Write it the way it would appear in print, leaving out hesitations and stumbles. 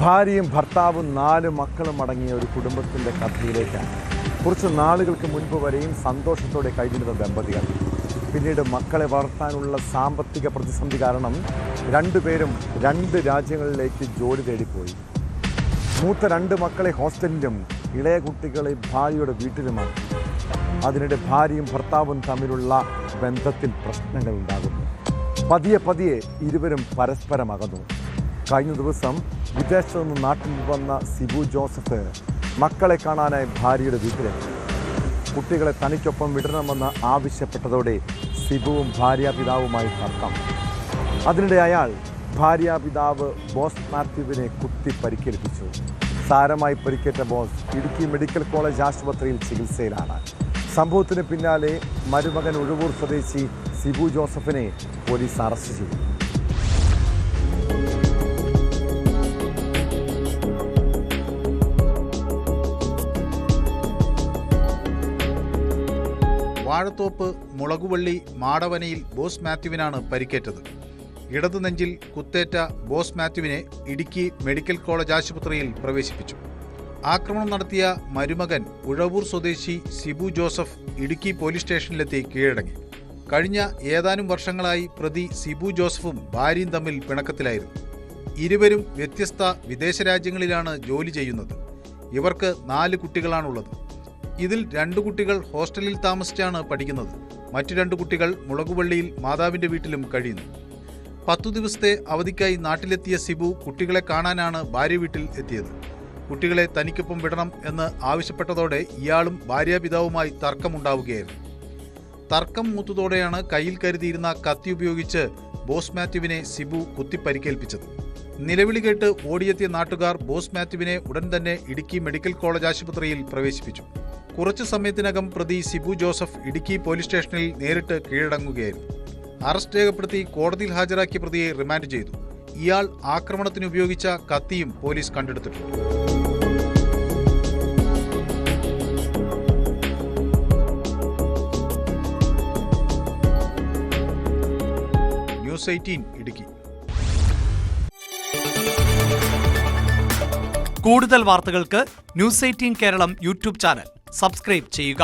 ഭാര്യയും ഭർത്താവും 4 മക്കളും അടങ്ങിയ ഒരു കുടുംബത്തിൻ്റെ കഥയിലേക്കാണ്. കുറച്ച് നാളുകൾക്ക് മുൻപ് വരെയും സന്തോഷത്തോടെ കഴിഞ്ഞിരുന്ന ദമ്പതികൾ പിന്നീട് മക്കളെ വളർത്താനുള്ള സാമ്പത്തിക പ്രതിസന്ധി കാരണം രണ്ടുപേരും 2 രാജ്യങ്ങളിലേക്ക് ജോലി തേടിപ്പോയി. മൂത്ത 2 മക്കളെ ഹോസ്റ്റലിലും ഇളയ കുട്ടികളെ ഭാര്യയുടെ വീട്ടിലുമാണ്. അതിനിടെ ഭാര്യയും ഭർത്താവും തമ്മിലുള്ള ബന്ധത്തിൽ പ്രശ്നങ്ങൾ ഉണ്ടാകുന്നു. പതിയെ ഇരുവരും പരസ്പരം അകന്നു. കഴിഞ്ഞ ദിവസം വിദേശത്തു നിന്ന് നാട്ടിൽ വന്ന സിബു ജോസഫ് മക്കളെ കാണാനായി ഭാര്യയുടെ വീട്ടിലെത്തി. കുട്ടികളെ തനിക്കൊപ്പം വിടണമെന്ന് ആവശ്യപ്പെട്ടതോടെ സിബുവും ഭാര്യാപിതാവുമായി തർക്കം. അതിനിടെ അയാൾ ഭാര്യാപിതാവ് ബോസ് മാത്യുവിനെ കുത്തി പരിക്കേൽപ്പിച്ചു. സാരമായി പരിക്കേറ്റ ബോസ് ഇടുക്കി മെഡിക്കൽ കോളേജ് ആശുപത്രിയിൽ ചികിത്സയിലാണ്. സംഭവത്തിന് പിന്നാലെ മരുമകൻ ഉഴവൂർ സ്വദേശി സിബു ജോസഫിനെ പോലീസ് അറസ്റ്റ് ചെയ്തു. വാഴത്തോപ്പ് മുളകുവള്ളി മാടവനയിൽ ബോസ് മാത്യുവിനാണ് പരിക്കേറ്റത്. ഇടതു നെഞ്ചിൽ കുത്തേറ്റ ബോസ് മാത്യുവിനെ ഇടുക്കി മെഡിക്കൽ കോളേജ് ആശുപത്രിയിൽ പ്രവേശിപ്പിച്ചു. ആക്രമണം നടത്തിയ മരുമകൻ ഉഴവൂർ സ്വദേശി സിബു ജോസഫ് ഇടുക്കി പോലീസ് സ്റ്റേഷനിലെത്തി കീഴടങ്ങി. കഴിഞ്ഞ ഏതാനും വർഷങ്ങളായി പ്രതി സിബു ജോസഫും ഭാര്യയും തമ്മിൽ പിണക്കത്തിലായിരുന്നു. ഇരുവരും വ്യത്യസ്ത വിദേശ രാജ്യങ്ങളിലാണ് ജോലി ചെയ്യുന്നത്. ഇവർക്ക് 4 കുട്ടികളാണുള്ളത്. ഇതിൽ 2 കുട്ടികൾ ഹോസ്റ്റലിൽ താമസിച്ചാണ് പഠിക്കുന്നത്. മറ്റു 2 കുട്ടികൾ മുളകുവള്ളിയിൽ മാതാവിന്റെ വീട്ടിലും കഴിയുന്നു. 10 ദിവസത്തെ അവധിക്കായി നാട്ടിലെത്തിയ സിബു കുട്ടികളെ കാണാനാണ് ഭാര്യ വീട്ടിൽ എത്തിയത്. കുട്ടികളെ തനിക്കൊപ്പം വിടണം എന്ന് ആവശ്യപ്പെട്ടതോടെ ഇയാളും ഭാര്യാപിതാവുമായി തർക്കമുണ്ടാവുകയായിരുന്നു. തർക്കം മൂത്തതോടെയാണ് കയ്യിൽ കരുതിയിരുന്ന കത്തി ഉപയോഗിച്ച് ബോസ് മാത്യുവിനെ സിബു കുത്തിപ്പരിക്കേൽപ്പിച്ചത്. നിലവിളി കേട്ട് ഓടിയെത്തിയ നാട്ടുകാർ ബോസ് മാത്യുവിനെ ഉടൻ തന്നെ ഇടുക്കി മെഡിക്കൽ കോളേജ് ആശുപത്രിയിൽ പ്രവേശിപ്പിച്ചു. കുറച്ചു സമയത്തിനകം പ്രതി സിബു ജോസഫ് ഇടുക്കി പോലീസ് സ്റ്റേഷനിൽ നേരിട്ട് കീഴടങ്ങുകയായിരുന്നു. അറസ്റ്റ് രേഖപ്പെടുത്തി കോടതിയിൽ ഹാജരാക്കിയ പ്രതിയെ റിമാൻഡ് ചെയ്തു. ഇയാൾ ആക്രമണത്തിന് ഉപയോഗിച്ച കത്തിയും പോലീസ് കണ്ടെടുത്തിട്ടുണ്ട്. ന്യൂസ് 18 ഇടുക്കി. കൂടുതൽ വാർത്തകൾക്ക് news 18 Keralam YouTube channel subscribe ചെയ്യുക.